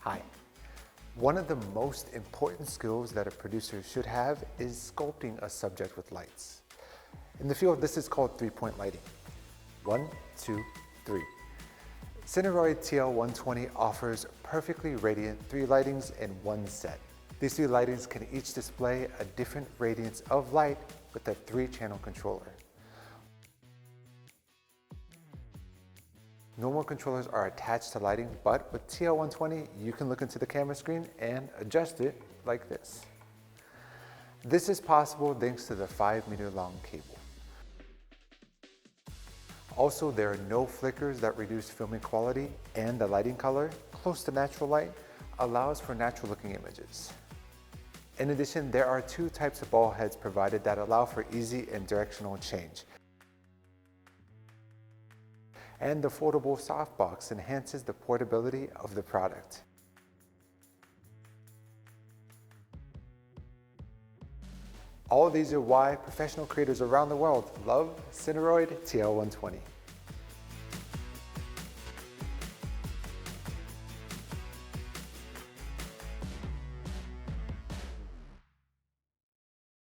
Hi. One of the most important skills that a producer should have is sculpting a subject with lights. In the field, this is called three-point lighting. 1, 2, 3. Cineroid TL120 offers perfectly radiant 3 lightings in one set. These 3 lightings can each display a different radiance of light with a 3-channel controller. Normal controllers are attached to lighting, but with TL120, you can look into the camera screen and adjust it like this. This is possible thanks to the 5-meter long cable. Also, there are no flickers that reduce filming quality, and the lighting color, close to natural light, allows for natural looking images. In addition, there are 2 types of ball heads provided that allow for easy and directional change. And the foldable softbox enhances the portability of the product. All these are why professional creators around the world love Cineroid TL120.